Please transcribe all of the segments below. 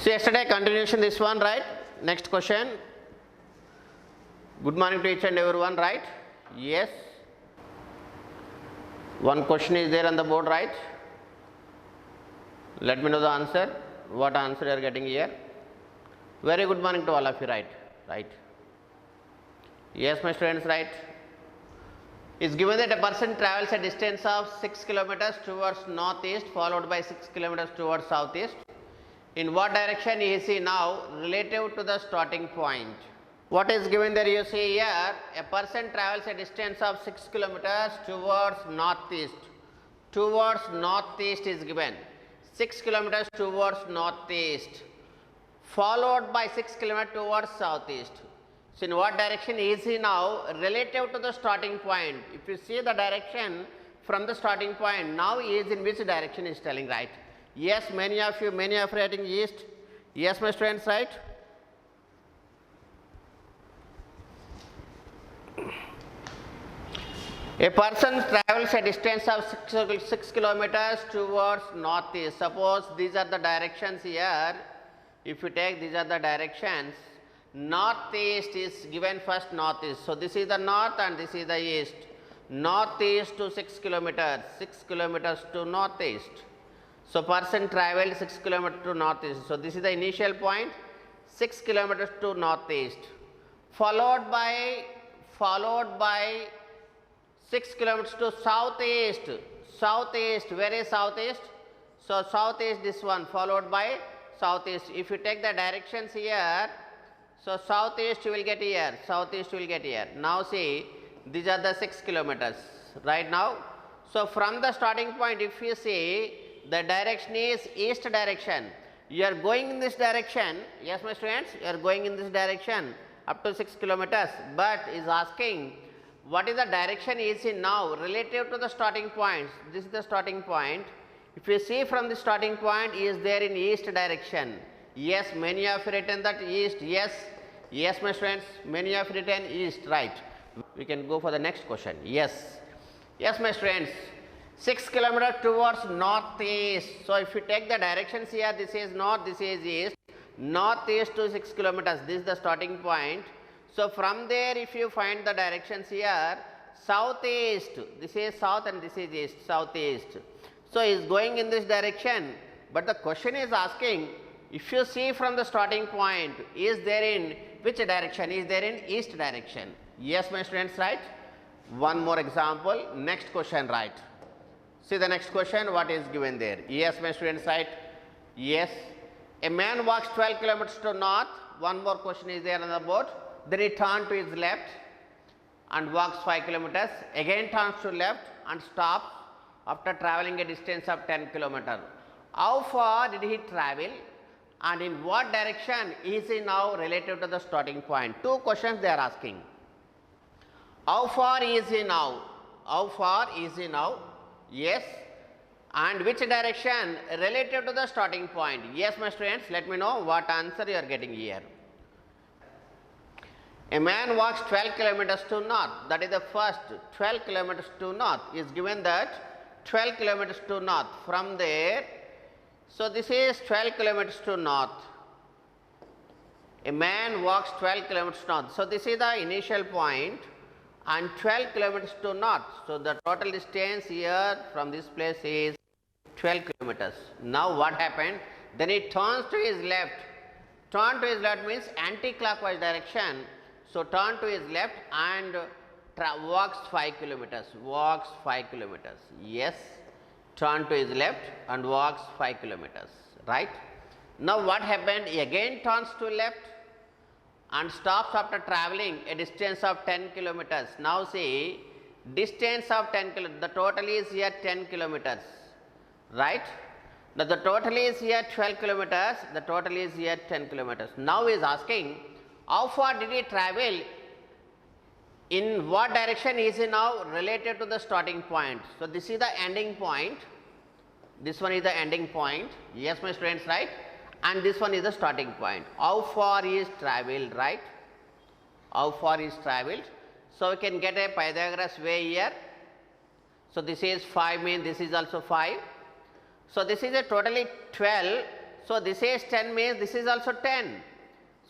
So yesterday continuation this one, right? Next question. Good morning to each and everyone, right? Yes. One question is there on the board, right? Let me know the answer. What answer you are getting here? Very good morning to all of you, right? Right. Yes, my students, right? It's given that a person travels a distance of 6 kilometers towards northeast followed by 6 kilometers towards southeast. In what direction is he now relative to the starting point? What is given there? You see here, a person travels a distance of 6 kilometers towards northeast. Towards northeast is given. 6 kilometers towards northeast followed by 6 kilometers towards southeast. So in what direction is he now relative to the starting point? If you see the direction from the starting point, now he is in which direction is telling, right? Yes, many of you writing east. Yes, my students, right? A person travels a distance of 6 kilometers towards northeast. Suppose these are the directions here. If you take these are the directions, northeast is given first northeast. So this is the north and this is the east. Northeast to 6 kilometers, 6 kilometers to northeast. So person traveled 6 kilometers to northeast. So this is the initial point, 6 kilometers to northeast, followed by 6 kilometers to southeast. Southeast, where is southeast? So southeast this one, followed by southeast. If you take the directions here, so southeast you will get here, southeast you will get here. Now see, these are the 6 kilometers right now. So from the starting point, if you see, the direction is east direction. You are going in this direction. Yes, my students, you are going in this direction up to 6 kilometers. But is asking, what is the direction is in now relative to the starting points? This is the starting point. If you see from the starting point, he is there in east direction. Yes, many have written that east. Yes, yes, my students, many have written east, right? We can go for the next question. Yes, yes, my students, 6 kilometers towards northeast. So if you take the directions here, this is north, this is east. Northeast to 6 kilometers, this is the starting point. So from there, if you find the directions here, southeast, this is south and this is east, southeast. So he is going in this direction, but the question is asking, if you see from the starting point, is there in which direction? Is there in east direction? Yes, my students, right? One more example, next question, right? See the next question, what is given there? Yes, my students, right? Yes. A man walks 12 kilometers to north. One more question is there on the board. Then he turns to his left and walks 5 kilometers. Again turns to left and stops after traveling a distance of 10 kilometers. How far did he travel and in what direction is he now relative to the starting point? Two questions they are asking. How far is he now? How far is he now? Yes. And which direction relative to the starting point? Yes, my students, let me know what answer you are getting here. A man walks 12 kilometers to north. That is the first 12 kilometers to north. Is given that 12 kilometers to north. From there, so this is 12 kilometers to north. A man walks 12 kilometers north. So this is the initial point and 12 kilometers to north. So the total distance here from this place is 12 kilometers. Now what happened? Then he turns to his left. Turn to his left means anti-clockwise direction. So turn to his left and walks 5 kilometers. Walks 5 kilometers. Yes. Turn to his left and walks 5 kilometers. Right. Now what happened? He again turns to left and stops after traveling a distance of 10 kilometers. Now see, distance of 10 kilometers. The total is here 10 kilometers. Right. Now the total is here 12 kilometers. The total is here 10 kilometers. Now he is asking, how far did he travel? In what direction is he now related to the starting point? So this is the ending point. This one is the ending point. Yes, my students, right? And this one is the starting point. How far is traveled, right? How far is traveled? So we can get a Pythagoras way here. So this is 5 means this is also 5. So this is a totally 12. So this is 10 means this is also 10.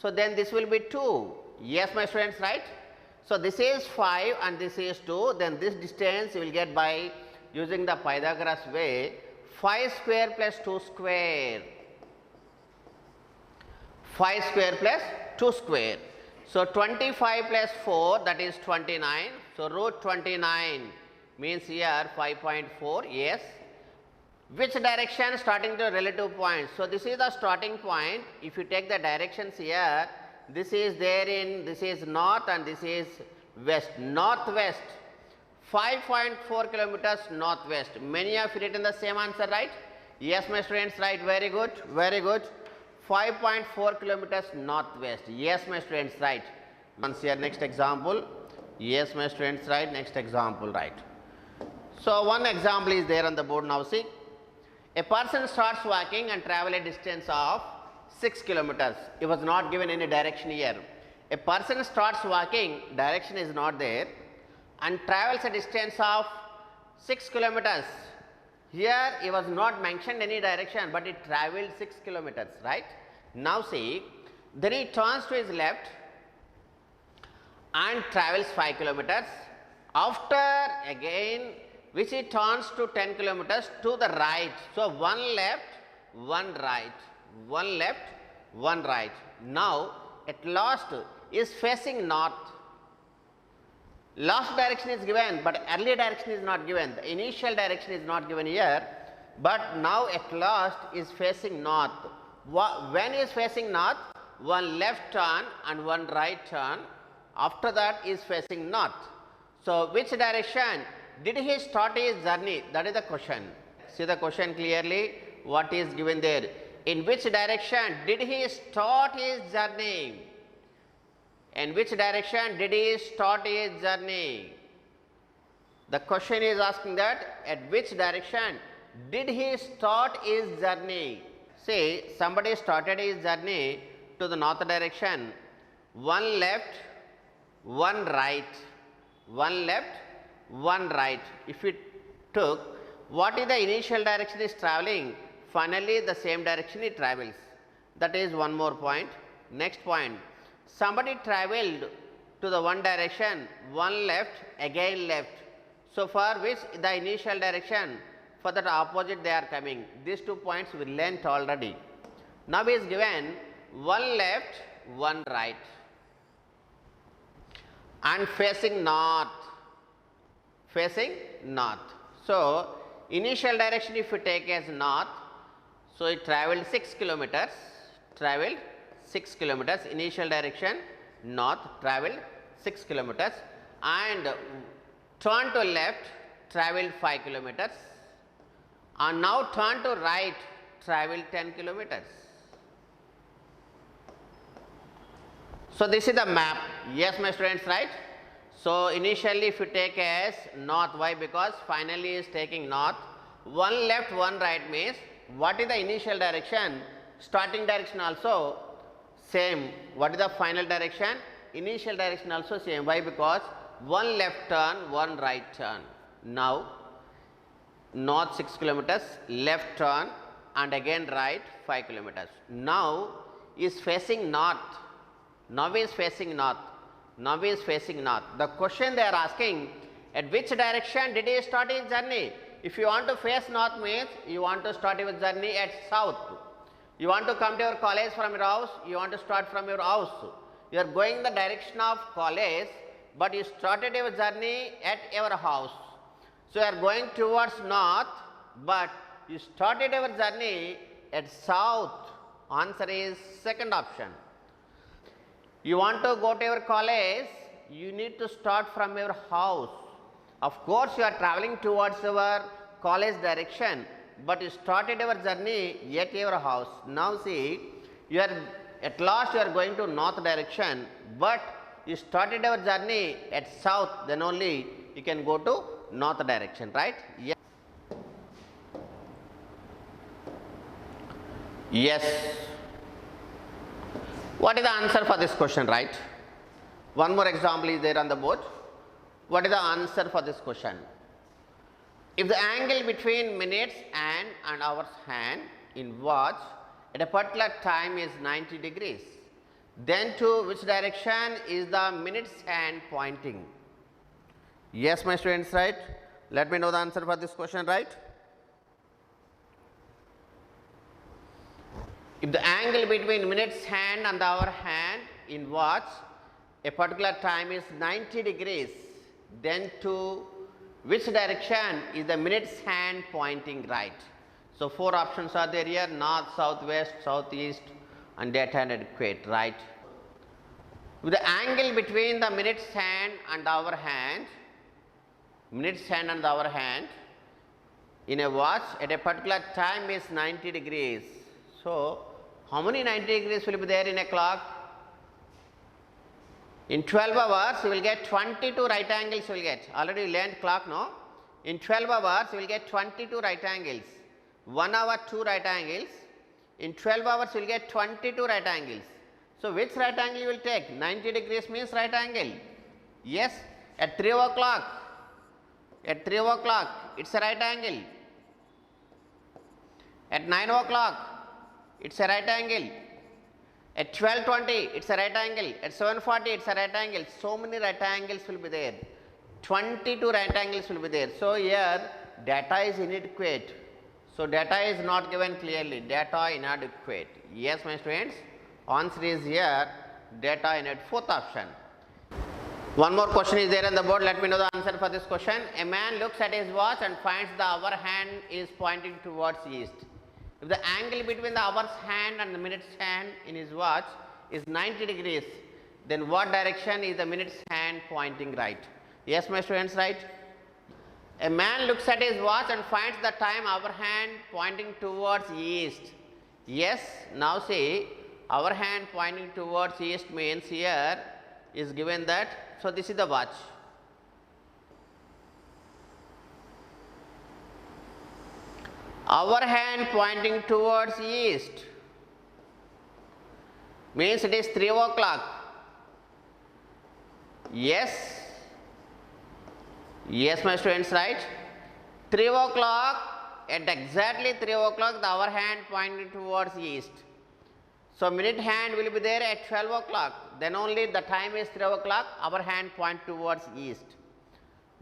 So then this will be 2. Yes, my students, right? So this is 5 and this is 2. Then this distance you will get by using the Pythagoras way. 5 square plus 2 square. 5 square plus 2 square. So 25 plus 4, that is 29. So root 29 means here 5.4. Yes. Which direction starting to relative point? So this is the starting point. If you take the directions here, this is there in, this is north and this is west. Northwest. 5.4 kilometers northwest. Many of you written the same answer, right? Yes, my students, right? Very good. Very good. 5.4 kilometers northwest. Yes, my students, right. Once here, next example. Yes, my students, right. Next example, right. So one example is there on the board now. See, a person starts walking and travel a distance of 6 kilometers. It was not given any direction here. A person starts walking, direction is not there, and travels a distance of 6 kilometers. Here it was not mentioned any direction, but it travelled 6 kilometers, right? Now see, then he turns to his left and travels 5 kilometers. After again, which he turns to 10 kilometers to the right. So one left, one right, one left, one right. Now at last is facing north. Last direction is given, but early direction is not given. The initial direction is not given here, but now at last is facing north. When is facing north? One left turn and one right turn. After that is facing north. So which direction did he start his journey? That is the question. See the question clearly. What is given there? In which direction did he start his journey? In which direction did he start his journey? The question is asking that at which direction did he start his journey? See, somebody started his journey to the north direction. One left, one right. One left, one right. If we took what is the initial direction is travelling, finally the same direction it travels. That is one more point. Next point. Somebody travelled to the one direction, one left, again left. So for which the initial direction, for that opposite they are coming. These 2 points we learnt already. Now is given one left, one right and facing north. Facing north. So initial direction if you take as north, so it travelled 6 kilometers. Travelled 6 kilometers, initial direction north, travelled 6 kilometers, and turn to left, travelled 5 kilometers, and now turn to right, travelled 10 kilometers. So this is the map. Yes, my students, right? So initially if you take as north, why? Because finally is taking north. One left, one right means what is the initial direction? Starting direction also same. What is the final direction? Initial direction also same. Why? Because one left turn, one right turn. Now north 6 kilometers, left turn and again right 5 kilometers. Now is facing north. Now is facing north. Now is facing north. The question they are asking, at which direction did he start his journey? If you want to face north means you want to start your journey at south. You want to come to your college from your house, you want to start from your house. You are going the direction of college, but you started your journey at your house. So you are going towards north, but you started your journey at south. Answer is second option. You want to go to your college, you need to start from your house. Of course, you are travelling towards your college direction, but you started your journey at your house. Now see, you are at last you are going to north direction, but you started your journey at south, then only you can go to north direction, right? Yes. Yes. What is the answer for this question, right? One more example is there on the board. What is the answer for this question? If the angle between minutes and hours hand in watch at a particular time is 90 degrees. Then to which direction is the minute's hand pointing? Yes, my students, right? Let me know the answer for this question, right? If the angle between minute's hand and the hour hand in watch, a particular time is 90 degrees, then to which direction is the minute's hand pointing right? So, 4 options are there here: north, south, west, southeast and daytime adequate, right? With the angle between the minute's hand and hour hand, minute's hand and hour hand in a watch at a particular time is 90 degrees. So, how many 90 degrees will be there in a clock? In 12 hours, you will get 22 right angles you will get. Already you learned clock, no? In 12 hours, you will get 22 right angles. 1 hour, 2 right angles. In 12 hours, you will get 22 right angles. So, which right angle you will take? 90 degrees means right angle. Yes, at 3 o'clock. At 3 o'clock, it's a right angle. At 9 o'clock, it's a right angle. At 12:20, it's a right angle. At 7:40, it's a right angle. So many right angles will be there. 22 right angles will be there. So here data is inadequate. So data is not given clearly. Data inadequate. Yes, my students. Answer is here. Data inadequate. Fourth option. One more question is there on the board. Let me know the answer for this question. A man looks at his watch and finds the hour hand is pointing towards east. If the angle between the hour's hand and the minute's hand in his watch is 90 degrees, then what direction is the minute's hand pointing right? Yes, my students, right? A man looks at his watch and finds the time hour hand pointing towards east. Yes, now see, hour hand pointing towards east means here is given that, so this is the watch. Our hand pointing towards east means it is 3 o'clock. Yes, yes, my students, right? 3 o'clock, at exactly 3 o'clock, the hour hand pointing towards east. So minute hand will be there at 12 o'clock. Then only the time is 3 o'clock, our hand point towards east.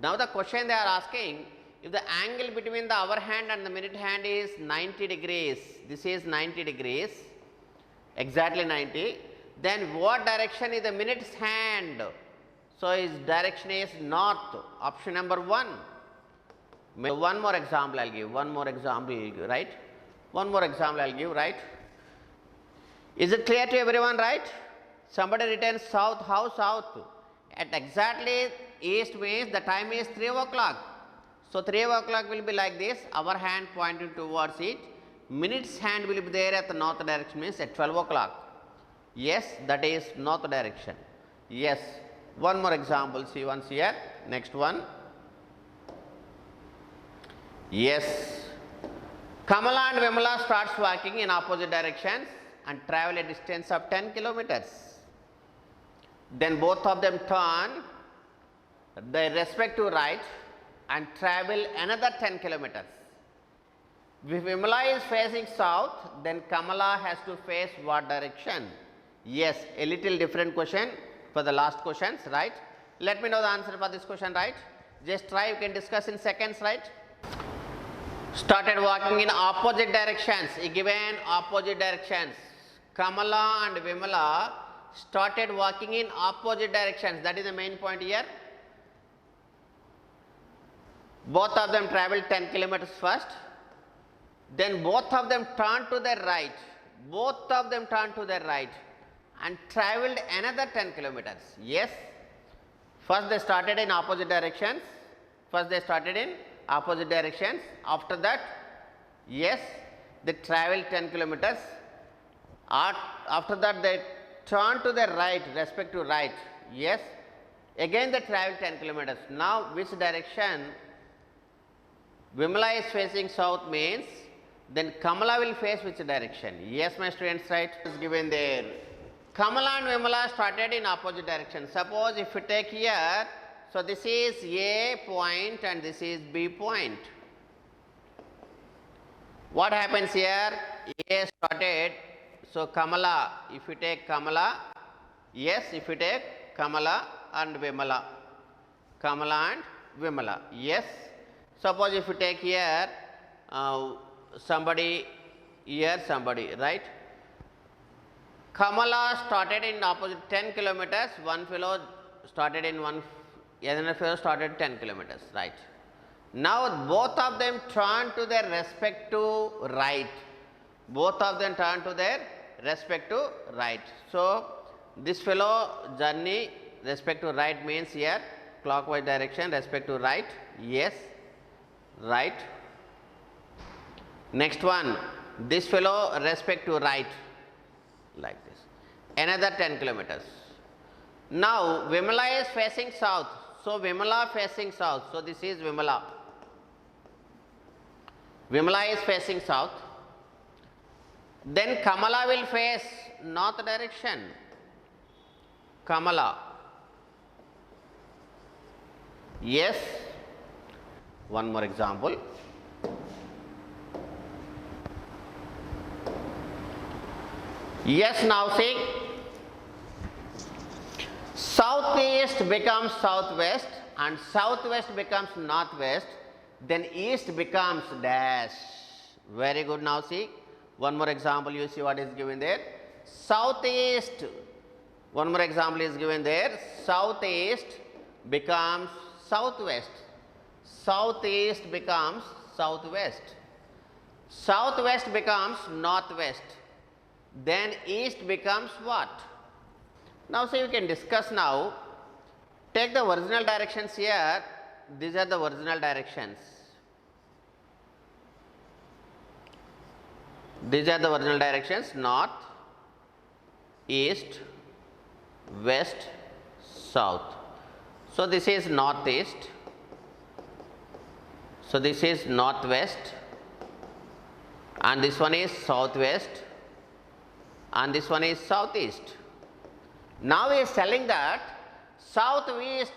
Now the question they are asking, if the angle between the hour hand and the minute hand is 90 degrees, this is 90 degrees, exactly 90, then what direction is the minute's hand? So his direction is north, option number 1. One more example I will give, one more example, right? One more example I will give, right? Is it clear to everyone, right? Somebody written south, how south? At exactly east means the time is 3 o'clock. So 3 o'clock will be like this, our hand pointing towards it, minute's hand will be there at the north direction means at 12 o'clock. Yes, that is north direction. Yes, one more example, see once here, next one. Yes, Kamala and Vimala starts walking in opposite directions and travel a distance of 10 kilometers. Then both of them turn their respective right and travel another 10 kilometers. If Vimala is facing south, then Kamala has to face what direction? Yes, a little different question for the last questions, right? Let me know the answer for this question, right? Just try, you can discuss in seconds, right? Started walking in opposite directions, given opposite directions. Kamala and Vimala started walking in opposite directions, that is the main point here. Both of them traveled 10 kilometers first, then both of them turned to their right, both of them turned to their right and traveled another 10 kilometers. Yes, first they started in opposite directions, after that, yes, they traveled 10 kilometers, after that they turned to their right, respective right, yes, again they traveled 10 kilometers. Now which direction? Vimala is facing south means, then Kamala will face which direction? Yes, my students, right? Is given there. Kamala and Vimala started in opposite direction. Suppose if you take here, so this is A point and this is B point. What happens here? A started, so Kamala, if you take Kamala, yes, if you take Kamala and Vimala, Kamala and Vimala, yes. Suppose if you take here somebody, here somebody, right? Kamala started in opposite 10 kilometers, one fellow started in another fellow started 10 kilometers, right? Now both of them turn to their respective right. Both of them turn to their respective right. So this fellow journey respective right means here clockwise direction, respective right, yes, right. Next one, this fellow respective right, like this, another 10 kilometers. Now Vimala is facing south, so Vimala facing south, so this is Vimala. Vimala is facing south. Then Kamala will face north direction. Kamala. Yes. One more example. Yes, now see. Southeast becomes southwest and southwest becomes northwest. Then east becomes dash. Very good. Now see, one more example, you see what is given there. Southeast, one more example is given there. Southeast becomes southwest. Southeast becomes southwest. Southwest becomes northwest. Then east becomes what? Now see, we can discuss now. Take the original directions here. These are the original directions. These are the original directions: north, east, west, south. So this is northeast. So this is northwest, and this one is southwest, and this one is southeast. Now he is telling that southeast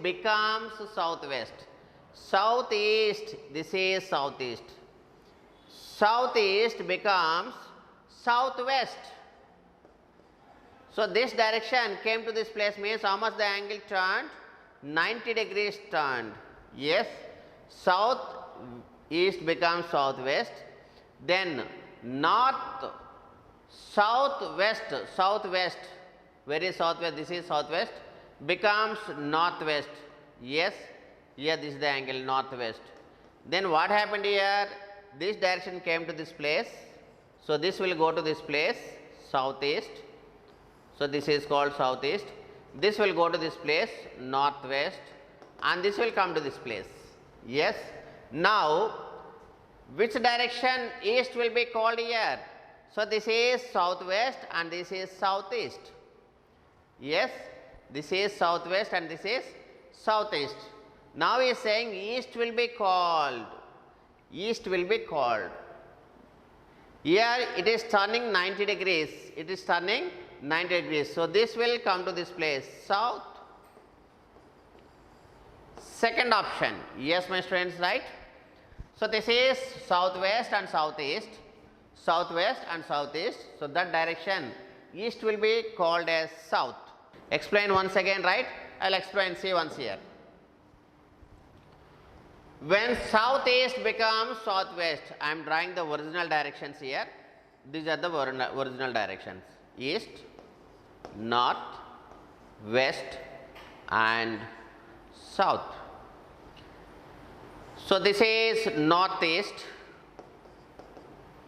becomes southwest. Southeast, this is southeast. Southeast becomes southwest. So this direction came to this place means how much the angle turned? 90 degrees turned. Yes. South east becomes southwest. Then north, southwest, where is southwest? This is southwest, becomes northwest. Yes, here this is the angle northwest. Then what happened here? This direction came to this place. So this will go to this place, southeast. So this is called southeast. This will go to this place, northwest, and this will come to this place. Yes. Now which direction east will be called here? So this is southwest and this is southeast. Yes, this is southwest and this is southeast. Now he is saying east will be called. East will be called. Here it is turning 90 degrees. It is turning 90 degrees. So this will come to this place, south. Second option. Yes, my students, right? So this is southwest and southeast. Southwest and southeast. So that direction east will be called as south. Explain once again, right? I'll explain, see once here. When southeast becomes southwest, I am drawing the original directions here. These are the original directions: east, north, west and south. So this is northeast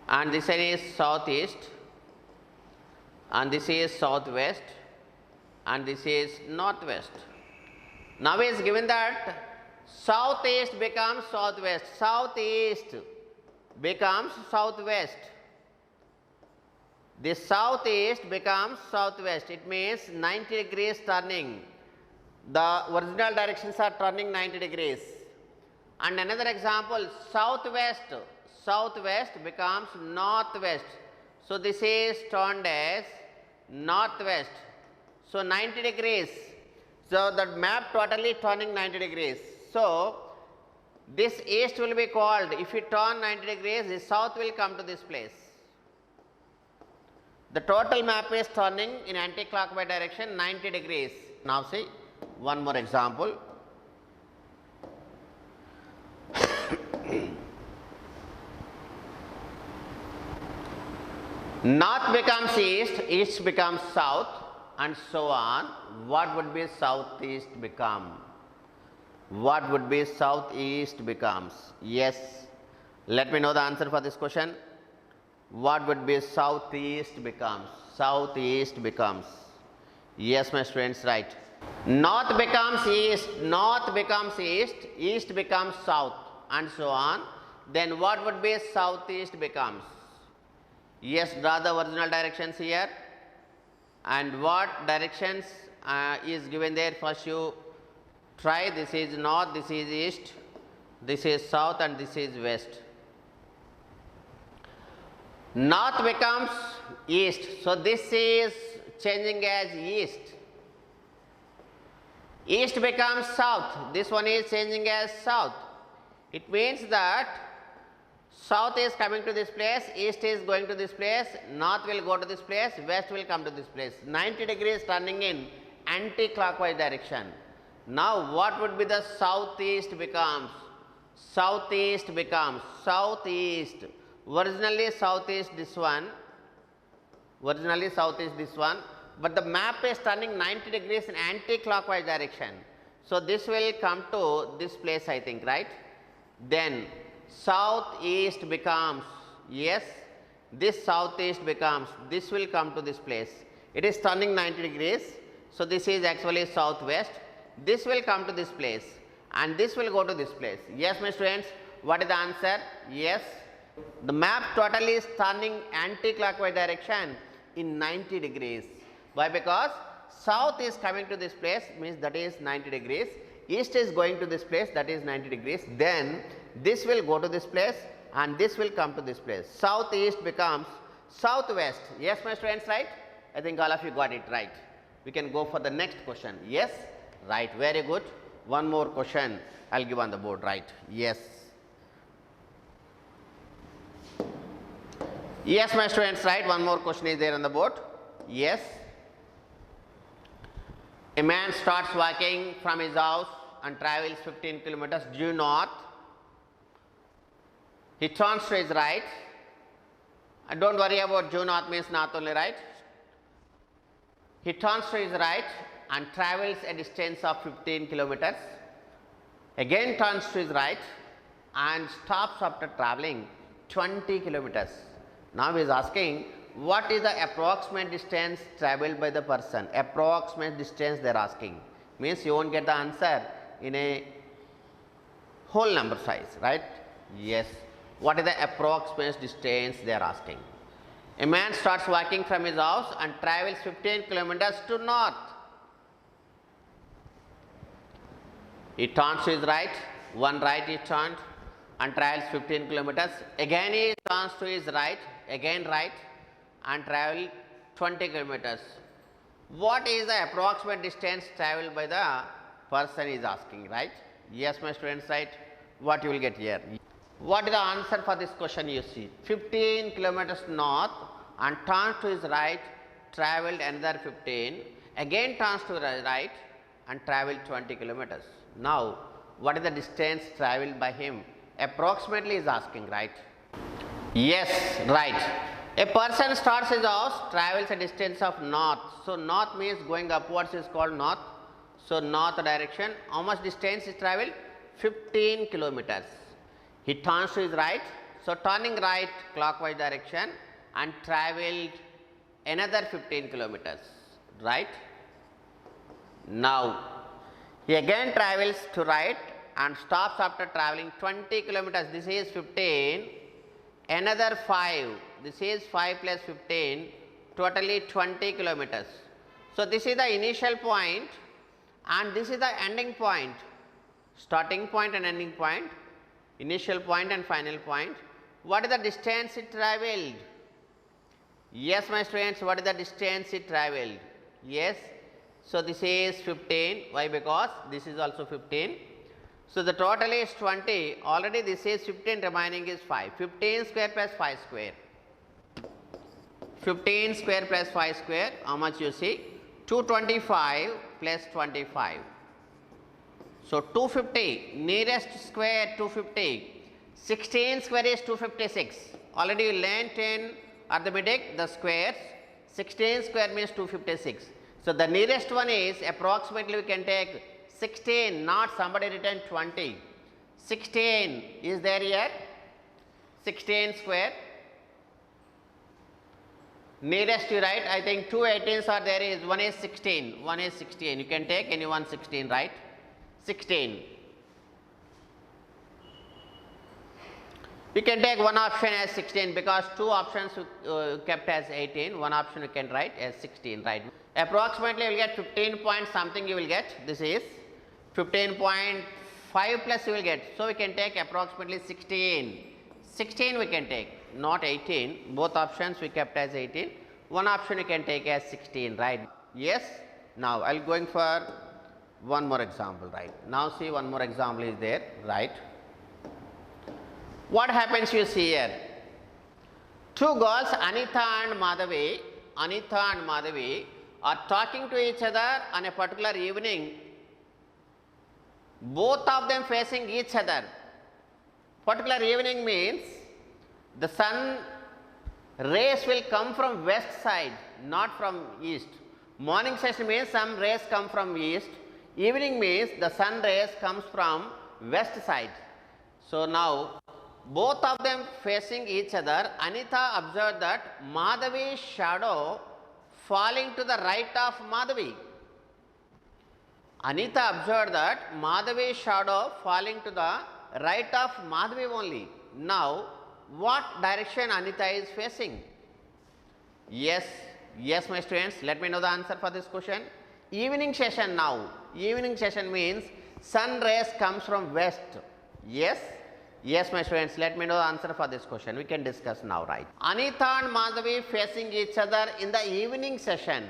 and this is southeast and this is southwest and this is northwest. Now it is given that southeast becomes southwest, southeast becomes southwest. This southeast becomes southwest. It means 90 degrees turning. The original directions are turning 90 degrees. And another example, southwest becomes northwest. So this is turned as northwest. So 90 degrees. So that map totally turning 90 degrees. So This east will be called, if you turn 90 degrees, the south will come to this place. The total map is turning in anti-clockwise direction 90 degrees. Now see one more example. North becomes east, east becomes south, and so on. What would be southeast become? What would be southeast becomes? Yes. Let me know the answer for this question. What would be southeast becomes? Southeast becomes. Yes, my students, right. North becomes east, north becomes east, east becomes south, and so on. Then what would be southeast becomes? Yes, draw the original directions here. And what directions is given there? First you try. This is north, this is east, this is south, and this is west. North becomes east, so this is changing as east. East becomes south, this one is changing as south. It means that south is coming to this place, east is going to this place, north will go to this place, west will come to this place. 90 degrees turning in anti-clockwise direction. Now what would be the southeast becomes? Southeast becomes southeast. Originally southeast this one, originally southeast this one, but the map is turning 90 degrees in anti-clockwise direction. So this will come to this place, I think, right? Then southeast becomes, yes, this southeast becomes, this will come to this place. It is turning 90 degrees, so this is actually southwest. This will come to this place and this will go to this place. Yes, my students, what is the answer? Yes. The map totally is turning anti-clockwise direction in 90 degrees. Why? Because south is coming to this place, means that is 90 degrees. East is going to this place, that is 90 degrees. Then this will go to this place and this will come to this place. Southeast becomes southwest. Yes, my students, right? I think all of you got it right. We can go for the next question. Yes, right, very good. One more question I will give on the board, right? Yes. Yes, my students, right? One more question is there on the board. Yes. A man starts walking from his house and travels 15 kilometers due north. He turns to his right. And don't worry about due north means north only, right? He turns to his right and travels a distance of 15 kilometers. Again turns to his right and stops after traveling 20 kilometers. Now he is asking, what is the approximate distance travelled by the person? Approximate distance they are asking. Means you won't get the answer in a whole number size, right? Yes. What is the approximate distance they are asking? A man starts walking from his house and travels 15 kilometers to north. He turns to his right, one right is turned and travels 15 kilometers. Again he turns to his right, again right, and travel 20 kilometers. What is the approximate distance travelled by the person is asking, right? Yes, my students, right? What you will get here? What is the answer for this question you see? 15 kilometers north and turns to his right, travelled another 15, again turns to the right and travelled 20 kilometers. Now, what is the distance travelled by him? Approximately is asking, right? Yes, right. A person starts his house, travels a distance of north. So north means going upwards is called north. So north direction, how much distance is travelled? 15 kilometers. He turns to his right, so turning right clockwise direction and travelled another 15 kilometers, right? Now, he again travels to right and stops after travelling 20 kilometers. This is 15, another 5. This is 5 plus 15, totally 20 kilometers. So this is the initial point and this is the ending point, starting point and ending point, initial point and final point. What is the distance it travelled? Yes, my students, what is the distance it travelled? Yes. So this is 15. Why? Because this is also 15. So the total is 20. Already this is 15, remaining is 5. 15 square plus 5 square. 15 square plus 5 square, how much you see? 225 plus 25. So 250, nearest square 250. 16 square is 256. Already you learnt in arithmetic the squares. 16 square means 256. So the nearest one is approximately we can take 16, not somebody written 20. 16 is there here. 16 square. Nearest you write, I think 2 18s are there, is one is 16, one is 16. You can take any one 16, right? 16. You can take one option as 16 because two options kept as 18. One option you can write as 16, right? Approximately you will get 15 point something you will get. This is 15.5 plus you will get. So we can take approximately 16. 16 we can take, not 18. Both options we kept as 18. One option you can take as 16, right? Yes. Now I will going for one more example, right? Now see, one more example is there, right? What happens you see here? Two girls, Anita and Madhavi, are talking to each other on a particular evening. Both of them facing each other. Particular evening means the sun rays will come from west side, not from east. Morning session means some rays come from east. Evening means the sun rays comes from west side. So now both of them facing each other. Anita observed that Madhavi's shadow falling to the right of Madhavi. Anita observed that Madhavi's shadow falling to the right of Madhavi only. Now, what direction Anita is facing? Yes, yes my students, let me know the answer for this question. Evening session now. Evening session means sun rays comes from west. Yes, yes my students, let me know the answer for this question. We can discuss now, right? Anita and Madhavi facing each other in the evening session.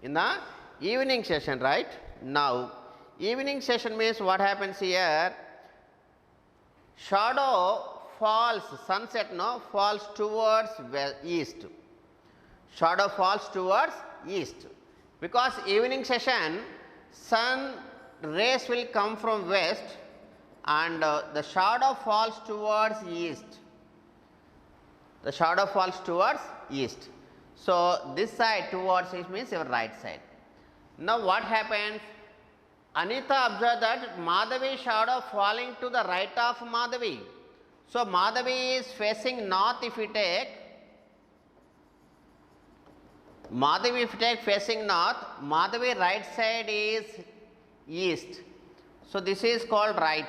In the evening session, right? Now, evening session means what happens here? Shadow falls, sunset no, falls towards east. Shadow falls towards east. Because evening session, sun rays will come from west and the shadow falls towards east. The shadow falls towards east. So this side towards east means your right side. Now what happens? Anita observed that Madhavi's shadow falling to the right of Madhavi. So Madhavi is facing north if we take. Madhavi if we take facing north, Madhavi right side is east. So this is called right.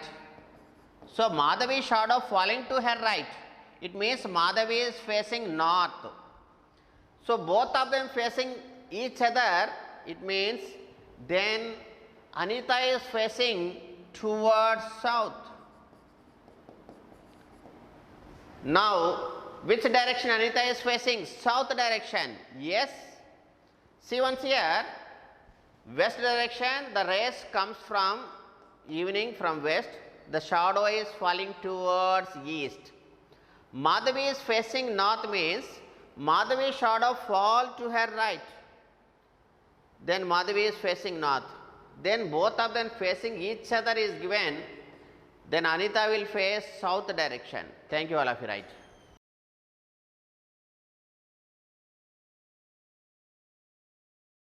So Madhavi's shadow falling to her right. It means Madhavi is facing north. So both of them facing each other, it means then Anita is facing towards south. Now, which direction Anita is facing? South direction. Yes. See once here, west direction, the rays comes from evening from west. The shadow is falling towards east. Madhavi is facing north means Madhavi's shadow fall to her right. Then Madhavi is facing north. Then both of them facing each other is given. Then Anita will face south direction. Thank you all of you, right.